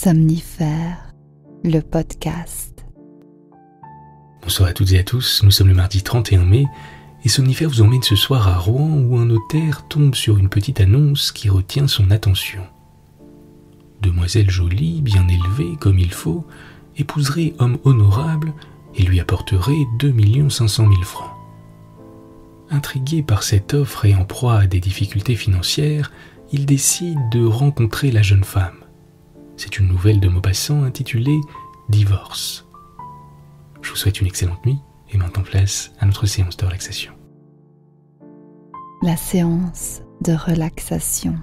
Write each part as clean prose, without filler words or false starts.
Somnifère, le podcast. Bonsoir à toutes et à tous, nous sommes le mardi 31 mai et Somnifère vous emmène ce soir à Rouen où un notaire tombe sur une petite annonce qui retient son attention. Demoiselle jolie, bien élevée comme il faut, épouserait homme honorable et lui apporterait 2 500 000 francs. Intrigué par cette offre et en proie à des difficultés financières, il décide de rencontrer la jeune femme. C'est une nouvelle de Maupassant intitulée « Divorce ». Je vous souhaite une excellente nuit et maintenant place à notre séance de relaxation. La séance de relaxation.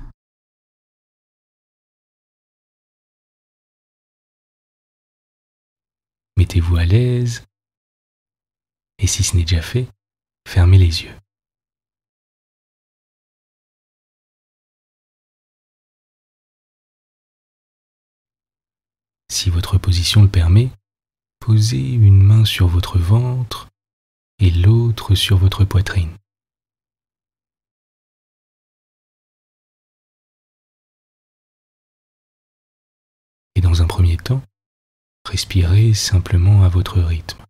Mettez-vous à l'aise et si ce n'est déjà fait, fermez les yeux. Si votre position le permet, posez une main sur votre ventre et l'autre sur votre poitrine. Et dans un premier temps, respirez simplement à votre rythme,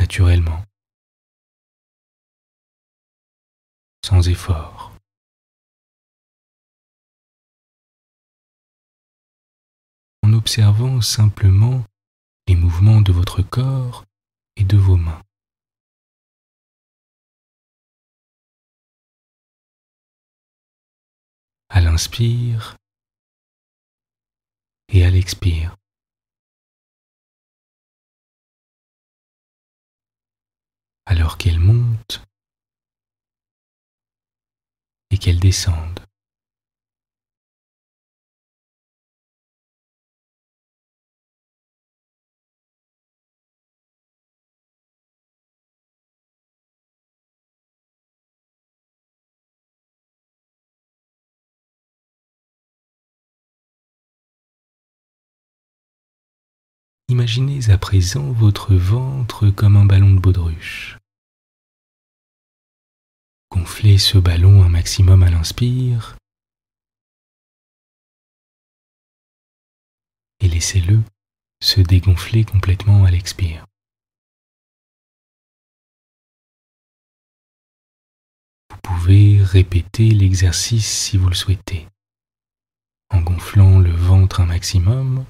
naturellement, sans effort. En observant simplement les mouvements de votre corps et de vos mains. À l'inspire et à l'expire. Alors qu'elles montent et qu'elles descendent. Imaginez à présent votre ventre comme un ballon de baudruche. Gonflez ce ballon un maximum à l'inspire et laissez-le se dégonfler complètement à l'expire. Vous pouvez répéter l'exercice si vous le souhaitez, en gonflant le ventre un maximum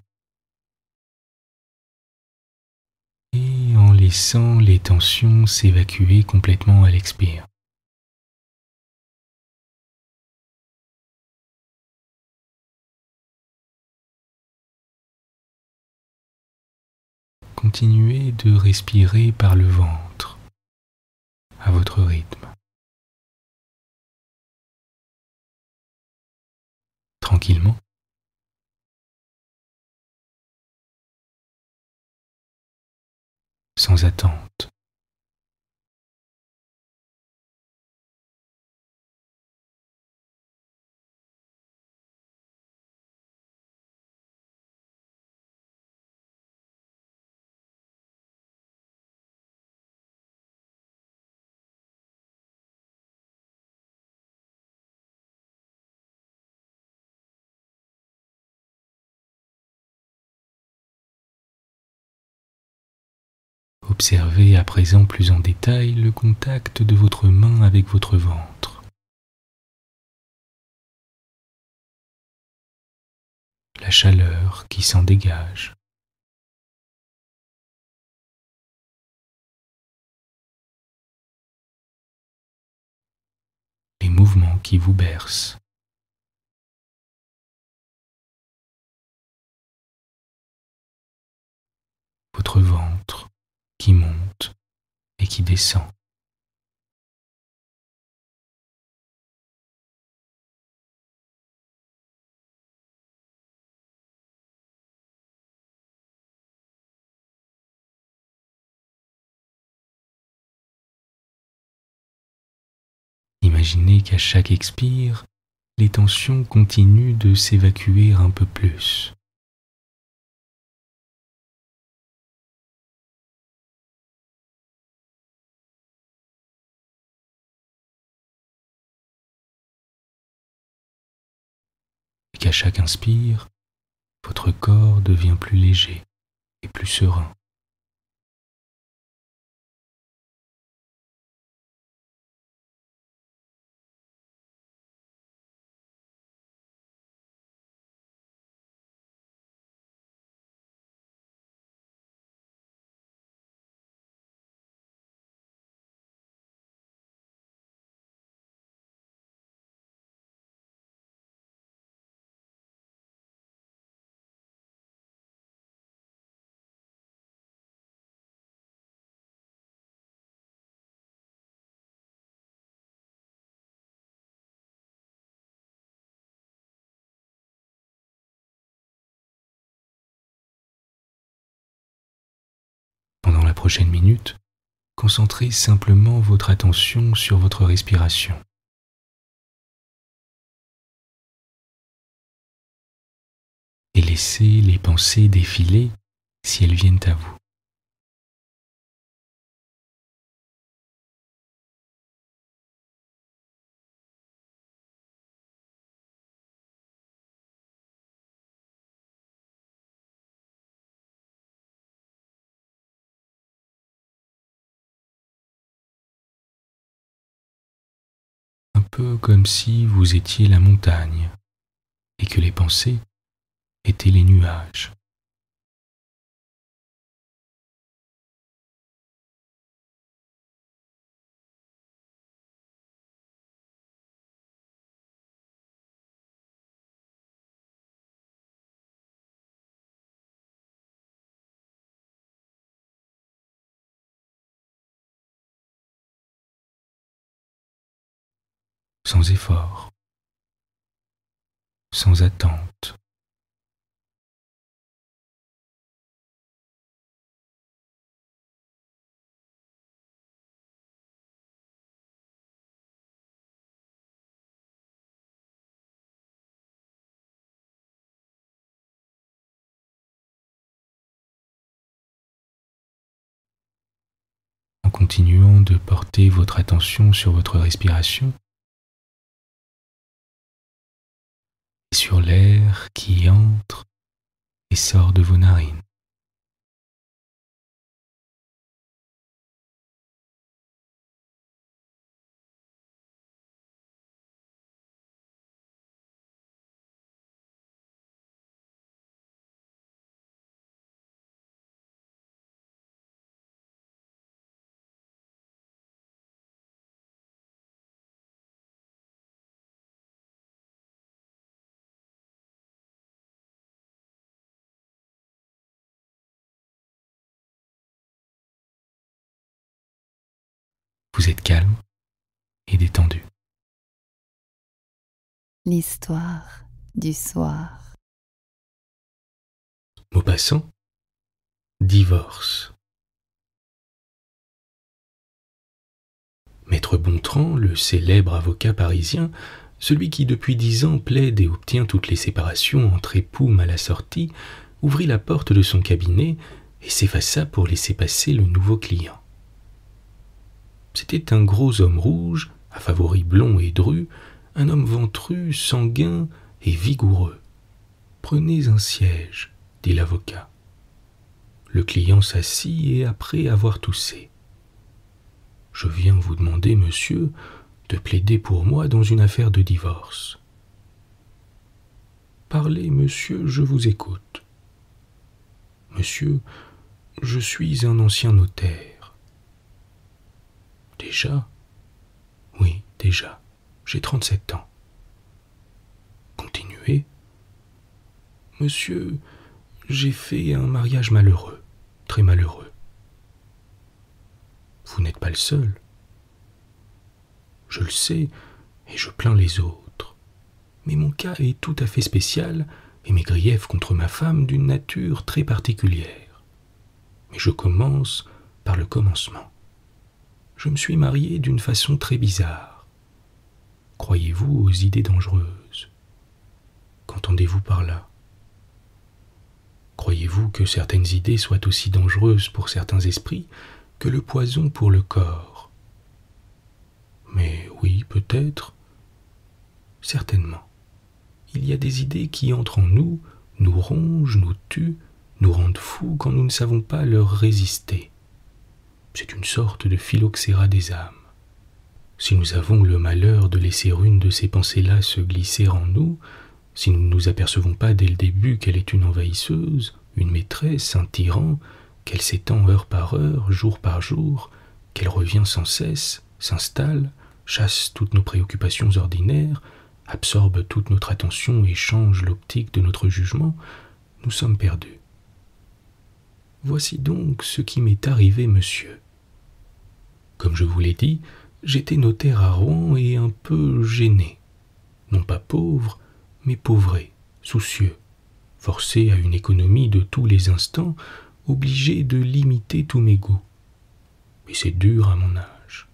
et en laissant les tensions s'évacuer complètement à l'expire. Continuez de respirer par le ventre, à votre rythme. Tranquillement. Sans attente. Observez à présent plus en détail le contact de votre main avec votre ventre. La chaleur qui s'en dégage. Les mouvements qui vous bercent. Votre ventre qui monte et qui descend. Imaginez qu'à chaque expire, les tensions continuent de s'évacuer un peu plus. Et qu'à chaque inspire, Votre corps devient plus léger et plus serein. Pendant la prochaine minute, concentrez simplement votre attention sur votre respiration. Et laissez les pensées défiler si elles viennent à vous. Un peu comme si vous étiez la montagne et que les pensées étaient les nuages. Sans effort, sans attente. En continuant de porter votre attention sur votre respiration et sur l'air qui entre et sort de vos narines. Vous êtes calme et détendu. L'histoire du soir. Maupassant, divorce. Maître Bontran, le célèbre avocat parisien, celui qui depuis 10 ans plaide et obtient toutes les séparations entre époux mal assortis, ouvrit la porte de son cabinet et s'effaça pour laisser passer le nouveau client. C'était un gros homme rouge, à favoris blond et dru, un homme ventru, sanguin et vigoureux. « Prenez un siège, » dit l'avocat. Le client s'assit et après avoir toussé. « Je viens vous demander, monsieur, de plaider pour moi dans une affaire de divorce. »« Parlez, monsieur, je vous écoute. »« Monsieur, je suis un ancien notaire. » « Déjà ? Oui, déjà. J'ai 37 ans. » Continuez. « Monsieur, j'ai fait un mariage malheureux, très malheureux. » « Vous n'êtes pas le seul. Je le sais et je plains les autres. Mais mon cas est tout à fait spécial et mes griefs contre ma femme d'une nature très particulière. Mais je commence par le commencement. Je me suis marié d'une façon très bizarre. Croyez-vous aux idées dangereuses? Qu'entendez-vous par là? Croyez-vous que certaines idées soient aussi dangereuses pour certains esprits que le poison pour le corps? Mais oui, peut-être. Certainement. Il y a des idées qui entrent en nous nous rongent, nous tuent, nous rendent fous quand nous ne savons pas leur résister. C'est une sorte de phylloxéra des âmes. Si nous avons le malheur de laisser une de ces pensées-là se glisser en nous, si nous ne nous apercevons pas dès le début qu'elle est une envahisseuse, une maîtresse, un tyran, qu'elle s'étend heure par heure, jour par jour, qu'elle revient sans cesse, s'installe, chasse toutes nos préoccupations ordinaires, absorbe toute notre attention et change l'optique de notre jugement, nous sommes perdus. Voici donc ce qui m'est arrivé, monsieur. Comme je vous l'ai dit, j'étais notaire à Rouen et un peu gêné. Non pas pauvre, mais pauvré, soucieux, forcé à une économie de tous les instants, obligé de limiter tous mes goûts. Et c'est dur à mon âge.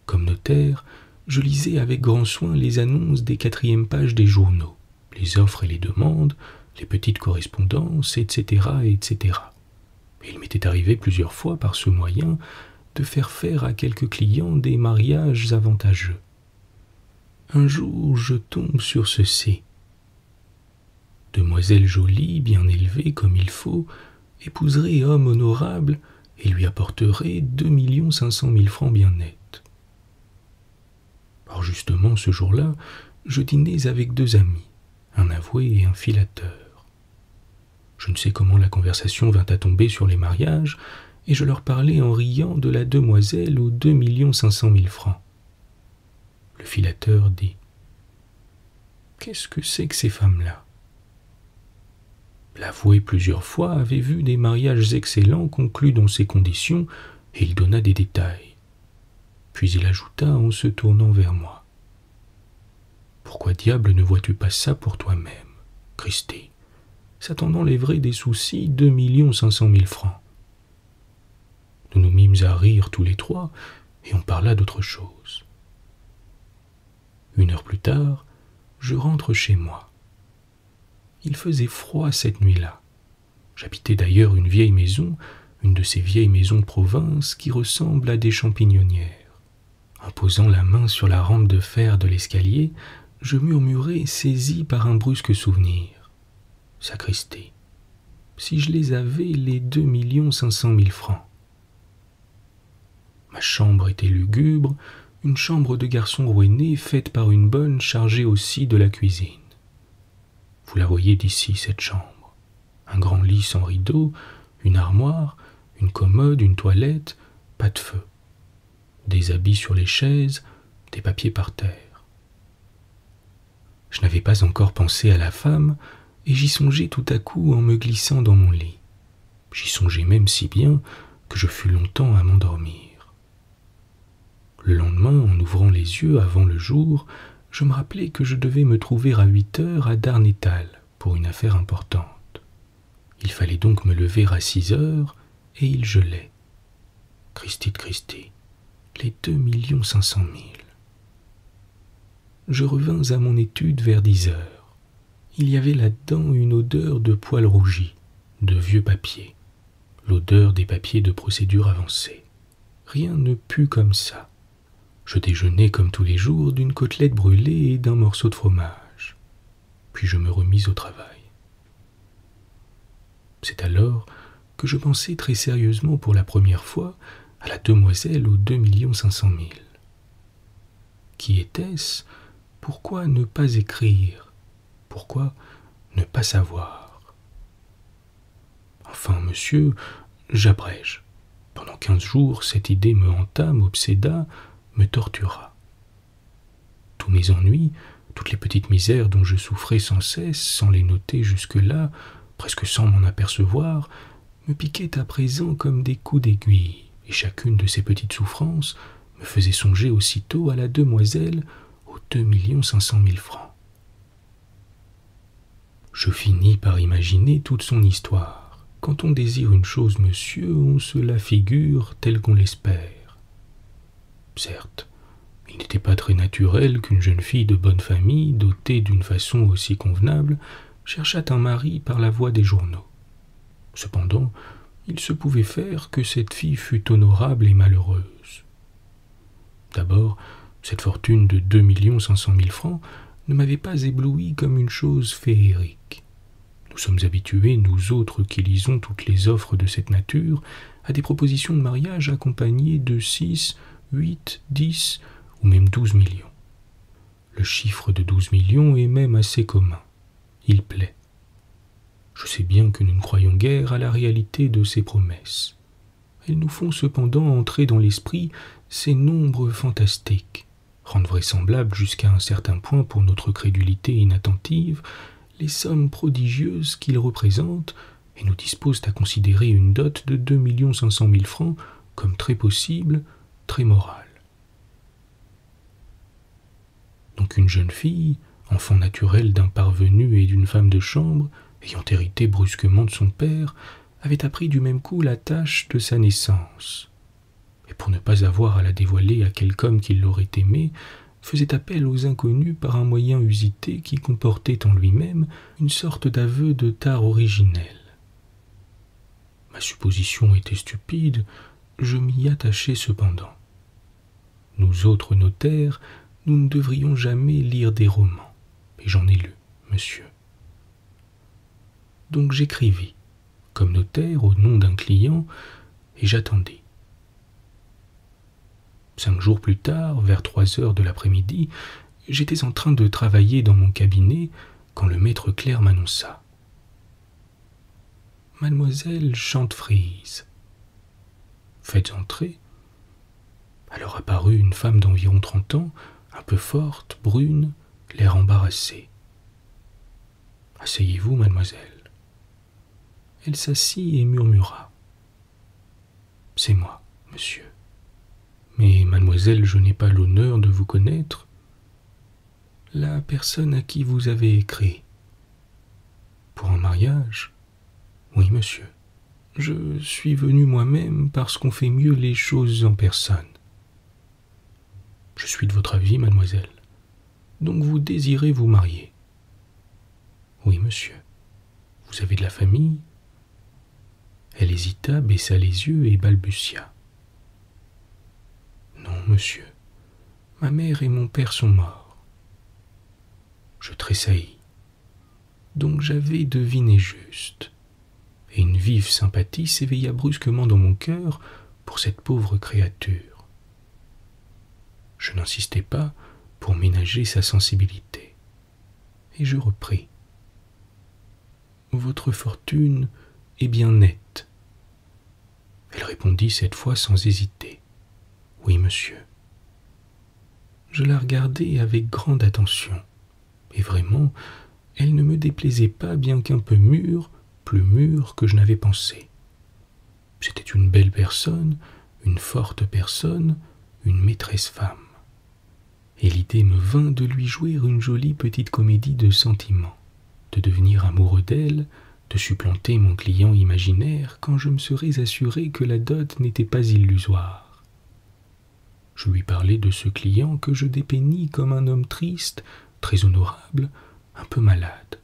Comme notaire, je lisais avec grand soin les annonces des 4e pages des journaux, les offres et les demandes, les petites correspondances, etc., etc. Et il m'était arrivé plusieurs fois par ce moyen de faire à quelques clients des mariages avantageux. Un jour, je tombe sur ceci. Demoiselle jolie, bien élevée comme il faut, épouserait homme honorable et lui apporterait 2 500 000 francs bien nets. Or justement, ce jour-là, je dînais avec 2 amis, un avoué et un filateur. Je ne sais comment la conversation vint à tomber sur les mariages, et je leur parlais en riant de la demoiselle aux 2 500 000 francs. Le filateur dit « Qu'est-ce que c'est que ces femmes-là » L'avoué plusieurs fois avait vu des mariages excellents conclus dans ces conditions, et il donna des détails. Puis il ajouta en se tournant vers moi. « Pourquoi diable ne vois-tu pas ça pour toi-même, Christi? Ça t'en enlèverait des soucis 2 500 000 francs. » Nous nous mîmes à rire tous les trois, et on parla d'autre chose. 1 heure plus tard, je rentre chez moi. Il faisait froid cette nuit-là. J'habitais d'ailleurs une vieille maison, une de ces vieilles maisons de province qui ressemblent à des champignonnières. En posant la main sur la rampe de fer de l'escalier, je murmurai, saisi par un brusque souvenir. Sacristi, si je les avais, les 2 500 000 francs. Ma chambre était lugubre, une chambre de garçon rouennée faite par une bonne chargée aussi de la cuisine. Vous la voyez d'ici, cette chambre. Un grand lit sans rideau, une armoire, une commode, une toilette, pas de feu. Des habits sur les chaises, des papiers par terre. Je n'avais pas encore pensé à la femme, et j'y songeai tout à coup en me glissant dans mon lit. J'y songeai même si bien que je fus longtemps à m'endormir. Le lendemain, en ouvrant les yeux avant le jour, je me rappelai que je devais me trouver à 8 heures à Darnétal pour une affaire importante. Il fallait donc me lever à 6 heures, et il gelait. Christi de Christi, les 2 500 000. Je revins à mon étude vers 10 heures. Il y avait là-dedans une odeur de poils rougis, de vieux papiers, l'odeur des papiers de procédure avancée. Rien ne put comme ça. Je déjeunai comme tous les jours d'une côtelette brûlée et d'un morceau de fromage. Puis je me remis au travail. C'est alors que je pensai très sérieusement pour la première fois à la demoiselle aux 2 500 000. Qui était-ce? Pourquoi ne pas écrire? Pourquoi ne pas savoir? Enfin, monsieur, j'abrège. Pendant 15 jours, cette idée me hanta, m'obséda, me tortura. Tous mes ennuis, toutes les petites misères dont je souffrais sans cesse, sans les noter jusque-là, presque sans m'en apercevoir, me piquaient à présent comme des coups d'aiguille, et chacune de ces petites souffrances me faisait songer aussitôt à la demoiselle aux 2 500 000 francs. Je finis par imaginer toute son histoire. Quand on désire une chose, monsieur, on se la figure telle qu'on l'espère. Certes, il n'était pas très naturel qu'une jeune fille de bonne famille, dotée d'une façon aussi convenable, cherchât un mari par la voie des journaux. Cependant, il se pouvait faire que cette fille fût honorable et malheureuse. D'abord, cette fortune de 2 500 000 francs ne m'avait pas ébloui comme une chose féerique. Nous sommes habitués, nous autres qui lisons toutes les offres de cette nature, à des propositions de mariage accompagnées de 6, 8, 10 ou même 12 millions. Le chiffre de 12 millions est même assez commun. Il plaît. Je sais bien que nous ne croyons guère à la réalité de ces promesses. Elles nous font cependant entrer dans l'esprit ces nombres fantastiques, rendent vraisemblables jusqu'à un certain point pour notre crédulité inattentive les sommes prodigieuses qu'ils représentent et nous disposent à considérer une dot de 2 500 000 francs comme très possible, très morale. Donc une jeune fille, enfant naturel d'un parvenu et d'une femme de chambre, ayant hérité brusquement de son père, avait appris du même coup la tâche de sa naissance. Et pour ne pas avoir à la dévoiler à quelque homme qui l'aurait aimée, faisait appel aux inconnus par un moyen usité qui comportait en lui-même une sorte d'aveu de tare originel. Ma supposition était stupide, je m'y attachai cependant. Nous autres notaires, nous ne devrions jamais lire des romans, et j'en ai lu, monsieur. Donc j'écrivis, comme notaire, au nom d'un client, et j'attendis. 5 jours plus tard, vers 3 heures de l'après-midi, j'étais en train de travailler dans mon cabinet quand le maître clerc m'annonça. « Mademoiselle Chantefrise. » Faites entrer. Alors apparut une femme d'environ 30 ans, un peu forte, brune, l'air embarrassé. « Asseyez-vous, mademoiselle. » Elle s'assit et murmura. « C'est moi, monsieur. Mais, mademoiselle, je n'ai pas l'honneur de vous connaître. La personne à qui vous avez écrit. Pour un mariage? Oui, monsieur. Je suis venu moi-même parce qu'on fait mieux les choses en personne. Je suis de votre avis, mademoiselle. Donc vous désirez vous marier? Oui, monsieur. Vous avez de la famille? Elle hésita, baissa les yeux et balbutia. Non, monsieur. Ma mère et mon père sont morts. Je tressaillis. Donc j'avais deviné juste. Et une vive sympathie s'éveilla brusquement dans mon cœur pour cette pauvre créature. Je n'insistai pas pour ménager sa sensibilité. Et je repris. Votre fortune est bien nette. Elle répondit cette fois sans hésiter. Oui, monsieur. Je la regardai avec grande attention, et vraiment, elle ne me déplaisait pas bien qu'un peu mûre, plus mûre que je n'avais pensé. C'était une belle personne, une forte personne, une maîtresse femme. Et l'idée me vint de lui jouer une jolie petite comédie de sentiments, de devenir amoureux d'elle, de supplanter mon client imaginaire quand je me serais assuré que la dot n'était pas illusoire. Je lui parlai de ce client que je dépeignis comme un homme triste, très honorable, un peu malade.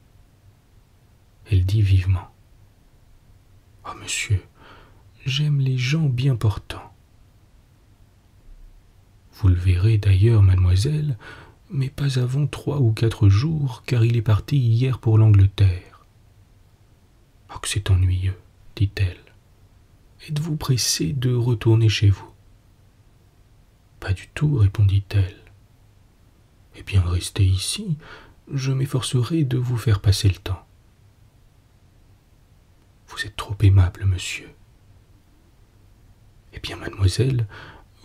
Elle dit vivement. « Oh, monsieur, j'aime les gens bien portants. » Vous le verrez d'ailleurs, mademoiselle, mais pas avant 3 ou 4 jours, car il est parti hier pour l'Angleterre. « Oh, que c'est ennuyeux, dit-elle. Êtes-vous pressé de retourner chez vous? » Pas du tout, répondit-elle. Eh bien, restez ici, je m'efforcerai de vous faire passer le temps. Vous êtes trop aimable, monsieur. Eh bien, mademoiselle,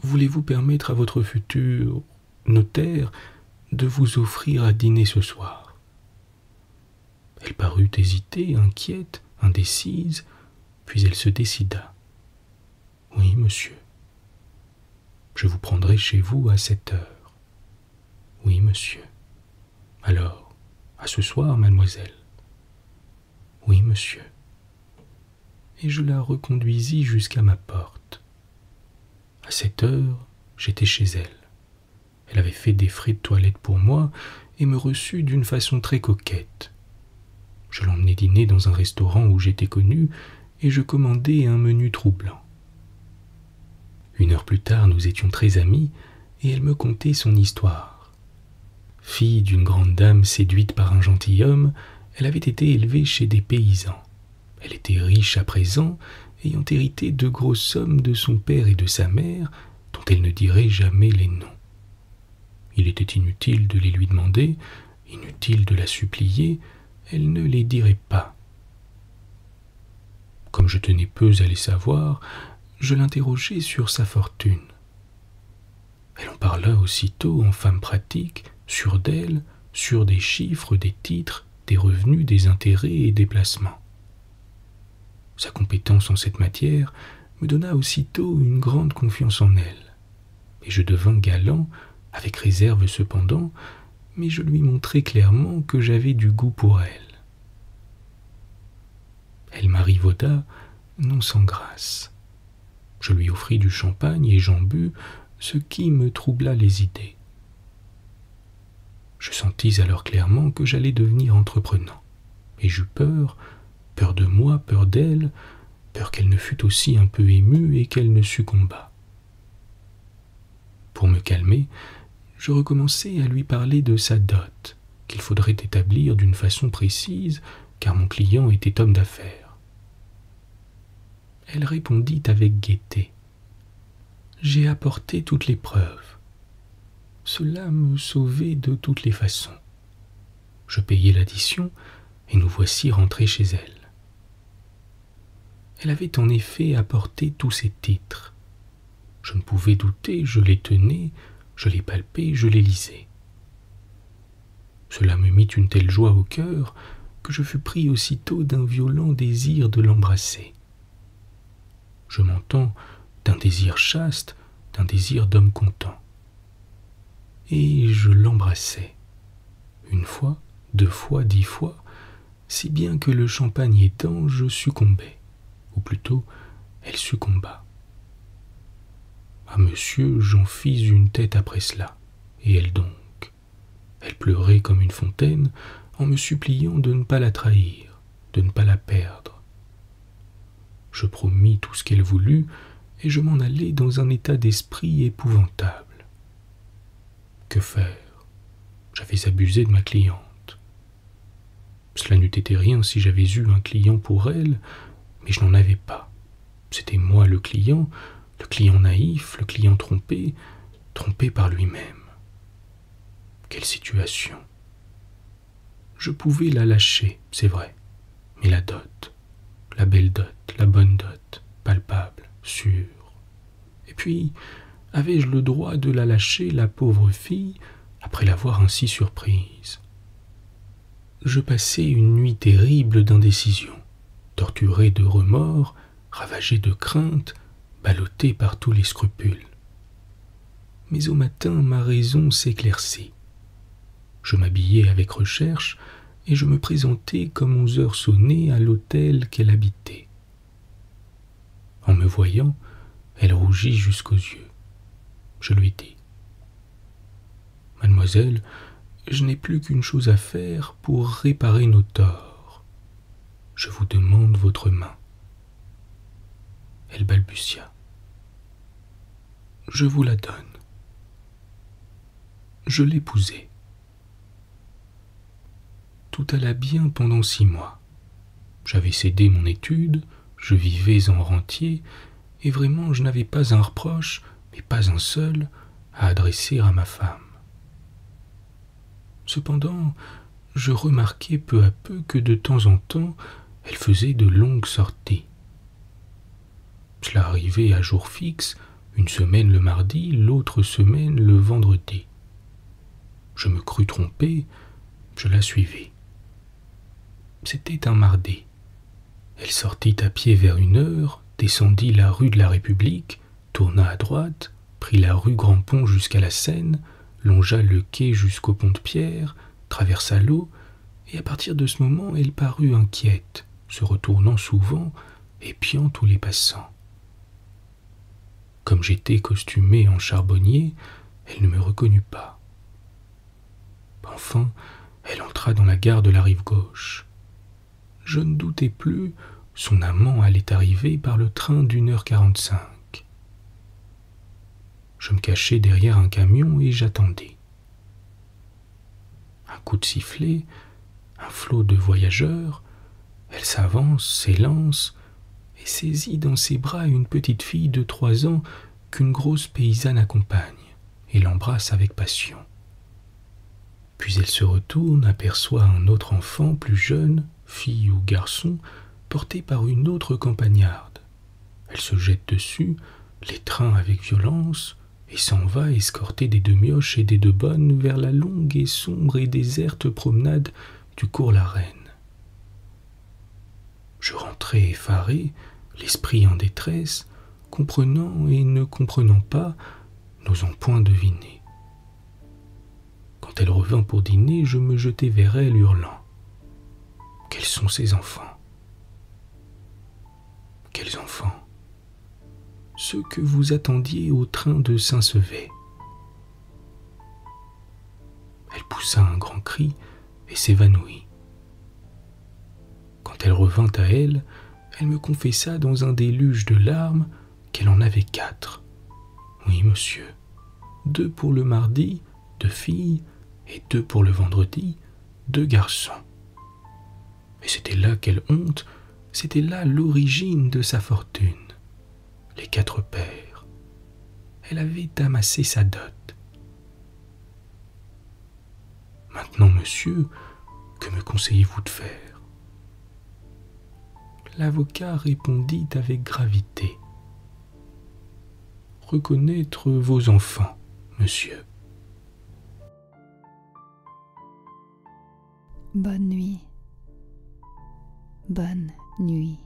voulez-vous permettre à votre futur notaire de vous offrir à dîner ce soir? Elle parut hésiter, inquiète, indécise, puis elle se décida. Oui, monsieur. Je vous prendrai chez vous à 7 heures. Oui, monsieur. Alors, à ce soir, mademoiselle. Oui, monsieur. Et je la reconduisis jusqu'à ma porte. À 7 heures, j'étais chez elle. Elle avait fait des frais de toilette pour moi et me reçut d'une façon très coquette. Je l'emmenai dîner dans un restaurant où j'étais connu et je commandai un menu troublant. 1 heure plus tard, nous étions très amis, et elle me contait son histoire. Fille d'une grande dame séduite par un gentilhomme, Elle avait été élevée chez des paysans. Elle était riche à présent, ayant hérité de grosses sommes de son père et de sa mère, dont elle ne dirait jamais les noms. Il était inutile de les lui demander, inutile de la supplier, elle ne les dirait pas. Comme je tenais peu à les savoir, je l'interrogeai sur sa fortune. Elle en parla aussitôt en femme pratique, sûre d'elle, sûre des chiffres, des titres, des revenus, des intérêts et des placements. Sa compétence en cette matière me donna aussitôt une grande confiance en elle, et je devins galant, avec réserve cependant, mais je lui montrai clairement que j'avais du goût pour elle. Elle m'arrivauda, non sans grâce. Je lui offris du champagne et j'en bus, ce qui me troubla les idées. Je sentis alors clairement que j'allais devenir entreprenant, et j'eus peur, peur de moi, peur d'elle, peur qu'elle ne fût aussi un peu émue et qu'elle ne succombât. Pour me calmer, je recommençai à lui parler de sa dot, qu'il faudrait établir d'une façon précise, car mon client était homme d'affaires. Elle répondit avec gaieté. « J'ai apporté toutes les preuves. » Cela me sauvait de toutes les façons. Je payai l'addition, et nous voici rentrés chez elle. Elle avait en effet apporté tous ses titres. Je ne pouvais douter, je les tenais, je les palpais, je les lisais. Cela me mit une telle joie au cœur que je fus pris aussitôt d'un violent désir de l'embrasser. Je m'entends d'un désir chaste, d'un désir d'homme content. Et je l'embrassai, une fois, 2 fois, 10 fois, si bien que le champagne étant, je succombais, ou plutôt, elle succomba. Ah monsieur, j'en fis une tête après cela, et elle donc. Elle pleurait comme une fontaine, en me suppliant de ne pas la trahir, de ne pas la perdre. Je promis tout ce qu'elle voulut, et je m'en allai dans un état d'esprit épouvantable. Que faire? J'avais abusé de ma cliente. Cela n'eût été rien si j'avais eu un client pour elle, mais je n'en avais pas. C'était moi le client naïf, le client trompé, trompé par lui-même. Quelle situation! Je pouvais la lâcher, c'est vrai, mais la dot, la belle dot, la bonne dot, palpable, sûre. Et puis, avais-je le droit de la lâcher, la pauvre fille, après l'avoir ainsi surprise? Je passai une nuit terrible d'indécision, torturé de remords, ravagé de crainte, ballotté par tous les scrupules. Mais au matin, ma raison s'éclaircit. Je m'habillai avec recherche et je me présentai comme 11 heures sonnaient à l'hôtel qu'elle habitait. En me voyant, elle rougit jusqu'aux yeux. Je lui dis « Mademoiselle, je n'ai plus qu'une chose à faire pour réparer nos torts. Je vous demande votre main. » Elle balbutia. « Je vous la donne. » Je l'épousai. Tout alla bien pendant 6 mois. J'avais cédé mon étude, je vivais en rentier, et vraiment je n'avais pas un reproche, mais pas un seul, à adresser à ma femme. Cependant, je remarquai peu à peu que de temps en temps, elle faisait de longues sorties. Cela arrivait à jour fixe, une semaine le mardi, l'autre semaine le vendredi. Je me crus trompé, je la suivis. C'était un mardi. Elle sortit à pied vers 1 heure, descendit la rue de la République, tourna à droite, prit la rue Grand-Pont jusqu'à la Seine, longea le quai jusqu'au pont de Pierre, traversa l'eau, et à partir de ce moment, elle parut inquiète, se retournant souvent, épiant tous les passants. Comme j'étais costumé en charbonnier, elle ne me reconnut pas. Enfin, elle entra dans la gare de la rive gauche. Je ne doutais plus, son amant allait arriver par le train d'1h45. Je me cachai derrière un camion et j'attendis. Un coup de sifflet, Un flot de voyageurs, elle s'avance, s'élance, et saisit dans ses bras une petite fille de 3 ans qu'une grosse paysanne accompagne, et l'embrasse avec passion. Puis elle se retourne, aperçoit un autre enfant plus jeune, fille ou garçon, porté par une autre campagnarde. Elle se jette dessus, l'étreint avec violence, et s'en va escorter des deux mioches et des deux bonnes vers la longue et sombre et déserte promenade du cours la Reine. Je rentrai effaré, l'esprit en détresse, comprenant et ne comprenant pas, n'osant point deviner. Quand elle revint pour dîner, je me jetai vers elle, hurlant. Quels sont ces enfants? Quels enfants? Ceux que vous attendiez au train de Saint-Sevé. Elle poussa un grand cri et s'évanouit. Quand elle revint à elle, elle me confessa dans un déluge de larmes qu'elle en avait 4. Oui, monsieur. 2 pour le mardi, 2 filles, et 2 pour le vendredi, 2 garçons. Et c'était là quelle honte, c'était là l'origine de sa fortune. Les 4 pères. Elle avait amassé sa dot. Maintenant, monsieur, que me conseillez-vous de faire? L'avocat répondit avec gravité. Reconnaître vos enfants, monsieur. Bonne nuit. Bonne nuit.